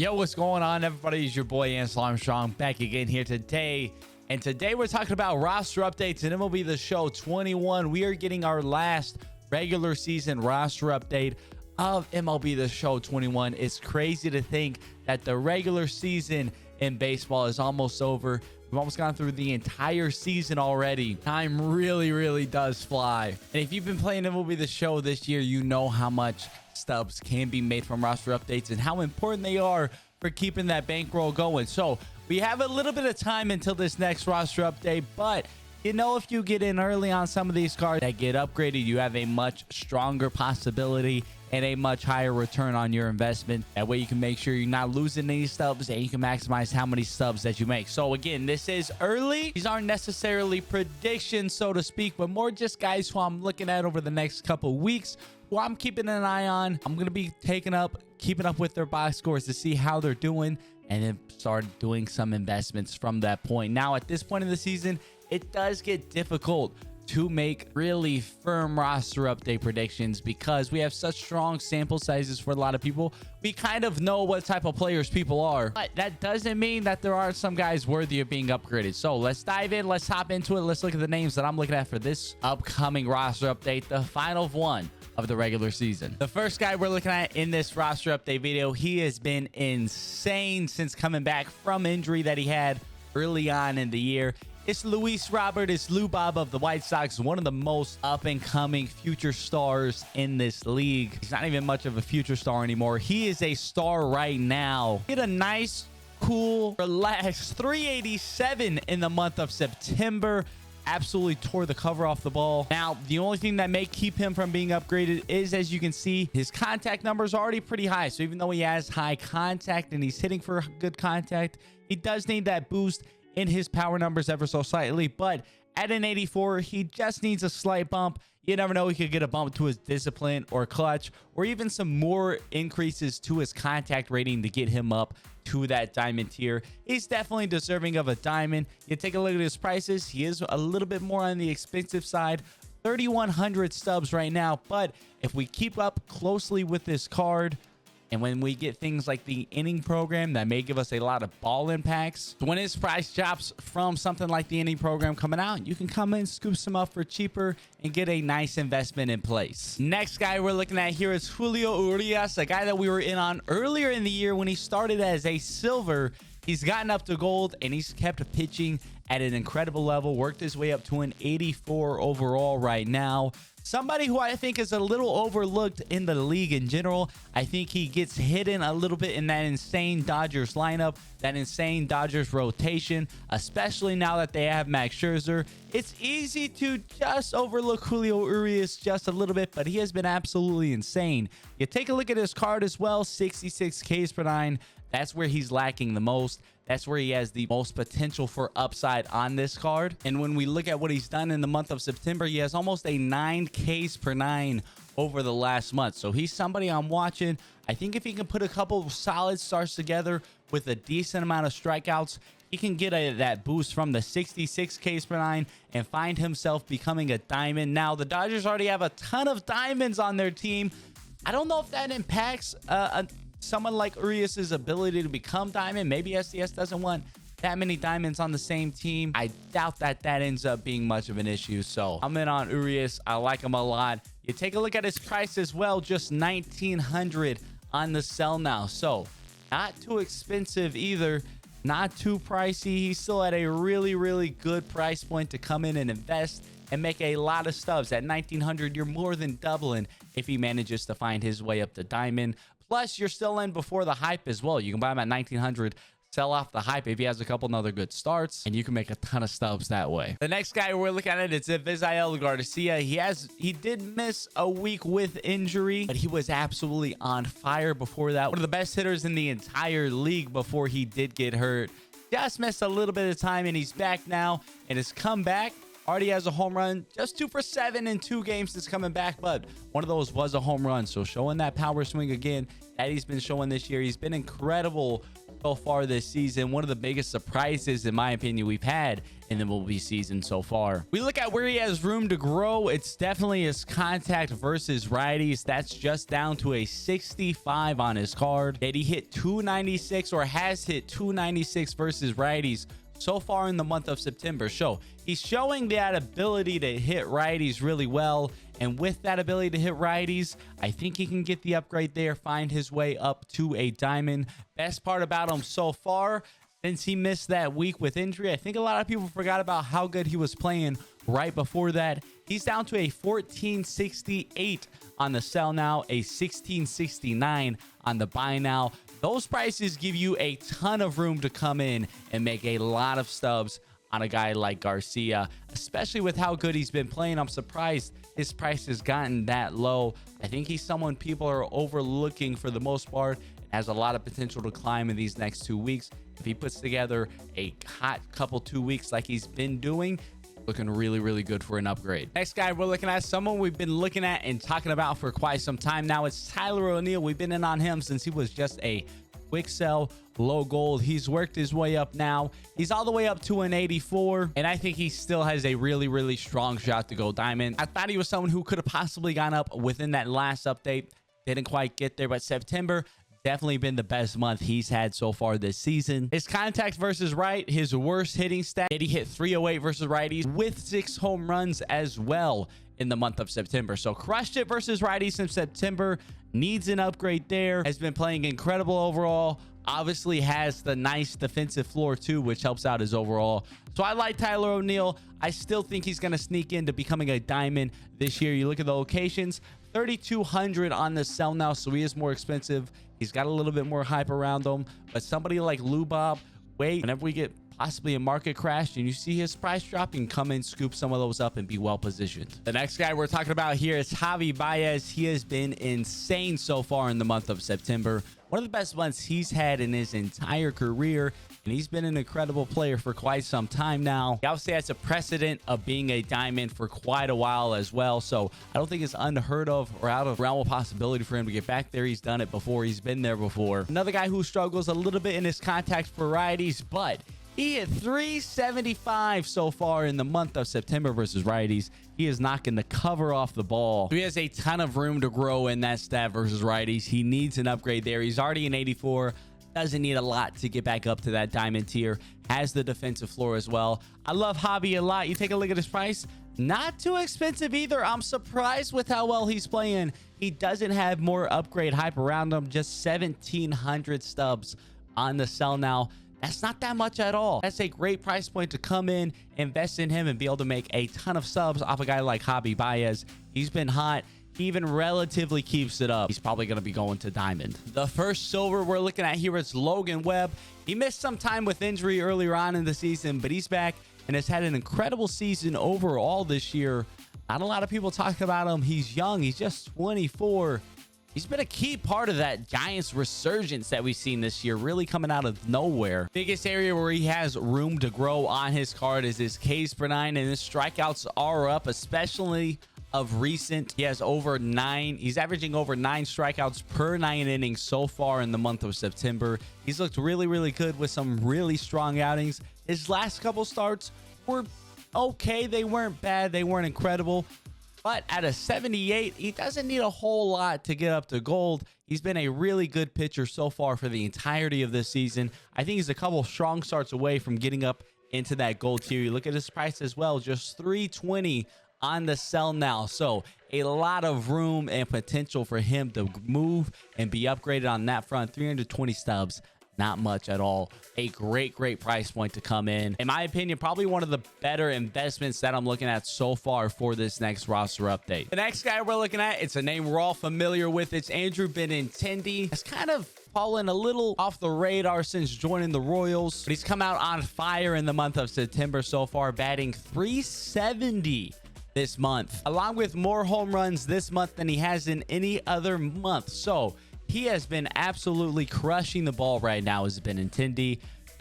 Yo, what's going on, everybody? It's your boy Ance Armstrong back again here today. And today we're talking about roster updates in MLB The Show 21. We are getting our last regular season roster update of MLB The Show 21. It's crazy to think that the regular season in baseball is almost over. We've almost gone through the entire season already. Time really does fly. And if you've been playing MLB The Show this year, you know how much stubs can be made from roster updates and how important they are for keeping that bankroll going. So we have a little bit of time until this next roster update, but you know, if you get in early on some of these cards that get upgraded, you have a much stronger possibility and a much higher return on your investment. That way you can make sure you're not losing any stubs and you can maximize how many stubs that you make. So again, this is early. These aren't necessarily predictions, so to speak, but more just guys who I'm looking at over the next couple weeks, who I'm keeping an eye on. I'm going to be keeping up with their box scores to see how they're doing, and then start doing some investments from that point. Now, at this point in the season, it does get difficult to make really firm roster update predictions because we have such strong sample sizes for a lot of people. We kind of know what type of players people are, but that doesn't mean that there aren't some guys worthy of being upgraded. So let's dive in. Let's hop into it. Let's look at the names that I'm looking at for this upcoming roster update, the final one of the regular season. The first guy we're looking at in this roster update video, he has been insane since coming back from injury that he had early on in the year. It's Luis Robert. It's Lou Bob of the White Sox, one of the most up-and-coming future stars in this league. He's not even much of a future star anymore. He is a star right now. He had a nice, cool, relaxed 387 in the month of September. Absolutely tore the cover off the ball. Now, the only thing that may keep him from being upgraded is, as you can see, his contact number is already pretty high. So even though he has high contact and he's hitting for good contact, he does need that boost in his power numbers ever so slightly. But at an 84, he just needs a slight bump. You never know, he could get a bump to his discipline or clutch, or even some more increases to his contact rating to get him up to that diamond tier. He's definitely deserving of a diamond. You take a look at his prices. He is a little bit more on the expensive side, 3,100 stubs right now. But if we keep up closely with this card, and when we get things like the inning program, that may give us a lot of ball impacts. So when his price drops from something like the inning program coming out, you can come in, scoop some up for cheaper, and get a nice investment in place. Next guy we're looking at here is Julio Urias, a guy that we were in on earlier in the year when he started as a silver. He's gotten up to gold, and he's kept pitching at an incredible level, worked his way up to an 84 overall right now. Somebody who I think is a little overlooked in the league in general. I think he gets hidden a little bit in that insane Dodgers lineup, that insane Dodgers rotation, especially now that they have Max Scherzer. It's easy to just overlook Julio Urias just a little bit, but he has been absolutely insane. You take a look at his card as well, 66 Ks per 9. That's where he's lacking the most. That's where he has the most potential for upside on this card. And when we look at what he's done in the month of September, he has almost a 9 Ks per 9 over the last month. So he's somebody I'm watching. I think if he can put a couple of solid starts together with a decent amount of strikeouts, he can get that boost from the 66 Ks per 9 and find himself becoming a diamond. Now, the Dodgers already have a ton of diamonds on their team. I don't know if that impacts someone like Urias's ability to become diamond. Maybe SDS doesn't want that many diamonds on the same team. I doubt that ends up being much of an issue. So I'm in on Urias. I like him a lot. You take a look at his price as well, just 1,900 on the sell now. So not too expensive either, not too pricey. He's still at a really good price point to come in and invest and make a lot of stubs. At 1,900, you're more than doubling if he manages to find his way up to diamond. Plus, you're still in before the hype as well. You can buy him at 1,900, sell off the hype if he has a couple other good starts, and you can make a ton of stubs that way. The next guy we're looking at is Avisail Garcia. He did miss a week with injury, but he was absolutely on fire before that. One of the best hitters in the entire league before he did get hurt. Just missed a little bit of time, and he's back now, and his comeback already has a home run, just 2 for 7 in 2 games since coming back, but one of those was a home run. So showing that power swing again that he's been showing this year. He's been incredible so far this season. One of the biggest surprises, in my opinion, we've had in the MLB season so far. We look at where he has room to grow. It's definitely his contact versus righties. That's just down to a 65 on his card. That he hit 296 or has hit 296 versus righties so far in the month of September. So he's showing that ability to hit righties really well. And with that ability to hit righties, I think he can get the upgrade there, find his way up to a diamond. Best part about him so far, since he missed that week with injury, I think a lot of people forgot about how good he was playing right before that. He's down to a 1468 on the sell now, a 1669 on the buy now. Those prices give you a ton of room to come in and make a lot of stubs on a guy like Garcia, especially with how good he's been playing. I'm surprised his price has gotten that low. I think he's someone people are overlooking for the most part. Has a lot of potential to climb in these next 2 weeks. If he puts together a hot couple 2 weeks like he's been doing, looking really, really good for an upgrade. Next guy we're looking at, someone we've been looking at and talking about for quite some time now. It's Tyler ONeill. We've been in on him since he was just a quick sell, low gold. He's worked his way up now. He's all the way up to an 84, and I think he still has a really, really strong shot to go diamond. I thought he was someone who could have possibly gone up within that last update. Didn't quite get there, but September definitely been the best month he's had so far this season. His contact versus right, his worst hitting stat, he hit 308 versus righties with 6 home runs as well in the month of September. So crushed it versus righties in September. Needs an upgrade there. Has been playing incredible overall. Obviously has the nice defensive floor too, which helps out his overall. So I like Tyler ONeill. I still think he's going to sneak into becoming a diamond this year. You look at the locations, 3,200 on the sell now, so he is more expensive. He's got a little bit more hype around him, but somebody like Lou Bob, whenever we get possibly a market crash and you see his price drop, you can come in, scoop some of those up, and be well positioned. The next guy we're talking about here is Javier Baez. He has been insane so far in the month of September. One of the best months he's had in his entire career, and he's been an incredible player for quite some time now. He obviously has a precedent of being a diamond for quite a while as well, so I don't think it's unheard of or out of realm of possibility for him to get back there. He's done it before. He's been there before. Another guy who struggles a little bit in his contact varieties, but he hit 375 so far in the month of September versus righties. He is knocking the cover off the ball. He has a ton of room to grow in that stat versus righties. He needs an upgrade there. He's already an 84. Doesn't need a lot to get back up to that diamond tier. Has the defensive floor as well. I love Javi a lot. You take a look at his price. Not too expensive either. I'm surprised with how well he's playing. He doesn't have more upgrade hype around him. Just 1,700 stubs on the sell now. That's not that much at all. That's a great price point to come in, invest in him, and be able to make a ton of subs off a guy like Javier Baez. He's been hot. He even relatively keeps it up. He's probably going to be going to diamond. The first silver we're looking at here is Logan Webb. He missed some time with injury earlier on in the season, but he's back and has had an incredible season overall this year. Not a lot of people talk about him. He's young. He's just 24. He's been a key part of that Giants resurgence that we've seen this year, really coming out of nowhere. Biggest area where he has room to grow on his card is his Ks per 9, and his strikeouts are up, especially of recent. He has over 9. He's averaging over 9 strikeouts per 9 innings so far in the month of September. He's looked really, really good with some really strong outings. His last couple starts were okay. They weren't bad. They weren't incredible. But at a 78, he doesn't need a whole lot to get up to gold. He's been a really good pitcher so far for the entirety of this season. I think he's a couple strong starts away from getting up into that gold tier. You look at his price as well, just 320 on the sell now. So a lot of room and potential for him to move and be upgraded on that front. 320 stubs. Not much at all. A great price point to come in my opinion, probably one of the better investments that I'm looking at so far for this next roster update. The next guy we're looking at, it's a name we're all familiar with. It's Andrew Benintendi. It's kind of fallen a little off the radar since joining the Royals, but he's come out on fire in the month of September so far, batting 370 this month, along with more home runs this month than he has in any other month. So he has been absolutely crushing the ball right now as Benintendi.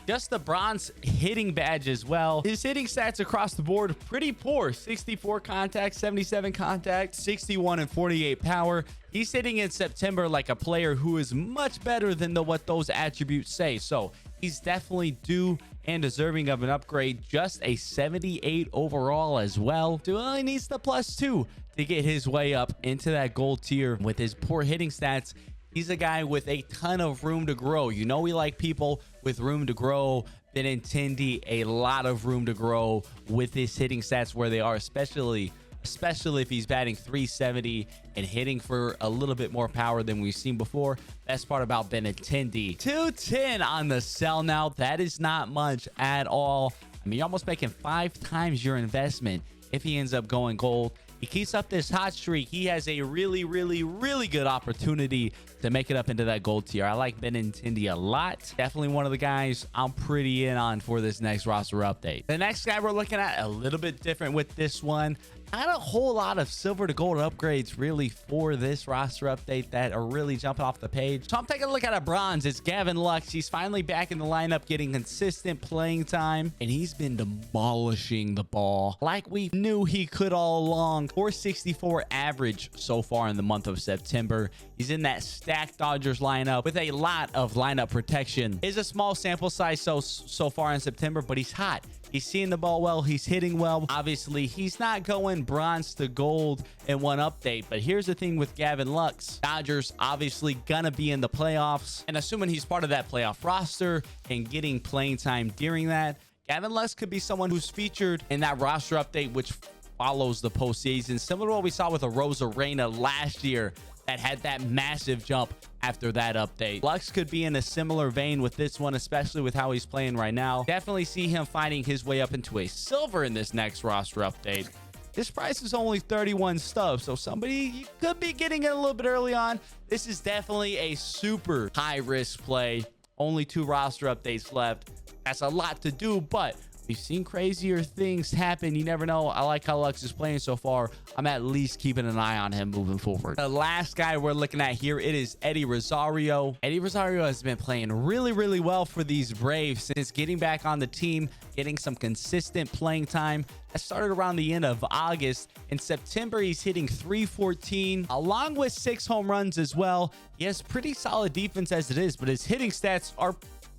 just the bronze hitting badge as well. His hitting stats across the board pretty poor. 64 contact, 77 contact, 61 and 48 power. He's hitting in September like a player who is much better than what those attributes say. So he's definitely due and deserving of an upgrade. Just a 78 overall as well. So only needs the +2 to get his way up into that gold tier. With his poor hitting stats, he's a guy with a ton of room to grow. You know, we like people with room to grow. Benintendi, a lot of room to grow with his hitting stats where they are, especially if he's batting 370 and hitting for a little bit more power than we've seen before. Best part about Benintendi, 210 on the sell now. That is not much at all. I mean, you're almost making 5 times your investment if he ends up going gold. He keeps up this hot streak. He has a really good opportunity to make it up into that gold tier. I like Benintendi a lot. Definitely one of the guys I'm pretty in on for this next roster update. The next guy we're looking at, a little bit different with this one. Not a whole lot of silver to gold upgrades really for this roster update that are really jumping off the page. So I'm taking a look at a bronze. It's Gavin Lux. He's finally back in the lineup, getting consistent playing time, and he's been demolishing the ball like we knew he could all along. 464 average so far in the month of September. He's in that stacked Dodgers lineup with a lot of lineup protection. It's a small sample size so far in September, but he's hot. He's seeing the ball well. He's hitting well. Obviously, he's not going bronze to gold in one update. But here's the thing with Gavin Lux. Dodgers obviously gonna be in the playoffs. And assuming he's part of that playoff roster and getting playing time during that, Gavin Lux could be someone who's featured in that roster update, which follows the postseason. Similar to what we saw with a Rosario last year that had that massive jump after that update. Lux could be in a similar vein with this one, especially with how he's playing right now. Definitely see him fighting his way up into a silver in this next roster update. This price is only 31 stubs, so somebody you could be getting it a little bit early on. This is definitely a super high risk play. Only 2 roster updates left. That's a lot to do, but we've seen crazier things happen. You never know. I like how Lux is playing so far. I'm at least keeping an eye on him moving forward. The last guy we're looking at here, it is Eddie Rosario. Eddie Rosario has been playing really well for these Braves since getting back on the team, getting some consistent playing time. That started around the end of August. In September, he's hitting 314 along with 6 home runs as well. He has pretty solid defense as it is, but his hitting stats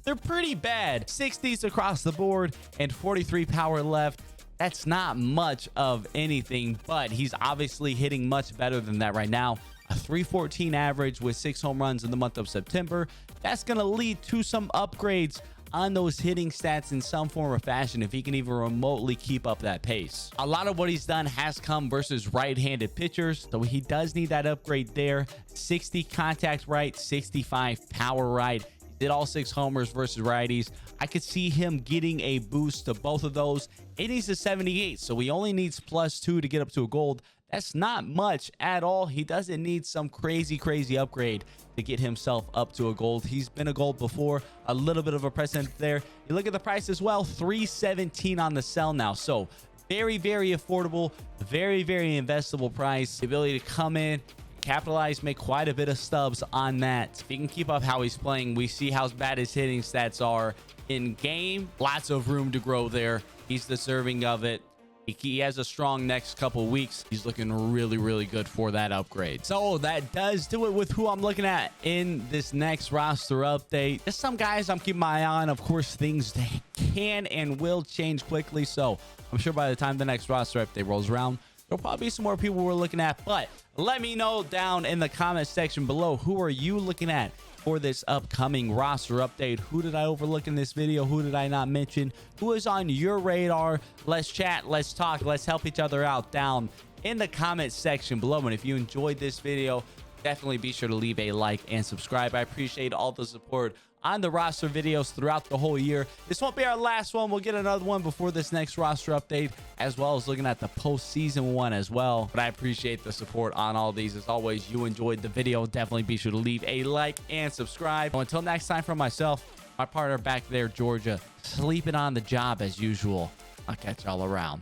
they're pretty bad. 60s across the board and 43 power left. That's not much of anything, but he's obviously hitting much better than that right now. A 314 average with 6 home runs in the month of September. That's going to lead to some upgrades on those hitting stats in some form or fashion if he can even remotely keep up that pace. A lot of what he's done has come versus right-handed pitchers, so he does need that upgrade there. 60 contact right, 65 power right. Did all 6 homers versus righties. I could see him getting a boost to both of those. It needs a 78, so he only needs +2 to get up to a gold. That's not much at all. He doesn't need some crazy upgrade to get himself up to a gold. He's been a gold before. A little bit of a precedent there. You look at the price as well, 317 on the sell now. So very affordable, very investable price. The ability to come in, capitalize, make quite a bit of stubs on that. If he can keep up how he's playing, we see how bad his hitting stats are in game. Lots of room to grow there. He's deserving of it. He has a strong next couple weeks. He's looking really good for that upgrade. So that does do it with who I'm looking at in this next roster update. Just some guys I'm keeping my eye on. Of course, things can and will change quickly, so I'm sure by the time the next roster update rolls around, there'll probably be some more people we're looking at. But let me know down in the comment section below, who are you looking at for this upcoming roster update? Who did I overlook in this video? Who did I not mention? Who is on your radar? Let's chat, let's talk, let's help each other out down in the comment section below. And if you enjoyed this video, definitely be sure to leave a like and subscribe. I appreciate all the support on the roster videos throughout the whole year. This won't be our last one. We'll get another one before this next roster update, as well as looking at the postseason one as well. But I appreciate the support on all these. As always, you enjoyed the video, definitely be sure to leave a like and subscribe. So until next time, from myself, my partner back there, Georgia, sleeping on the job as usual. I'll catch y'all around.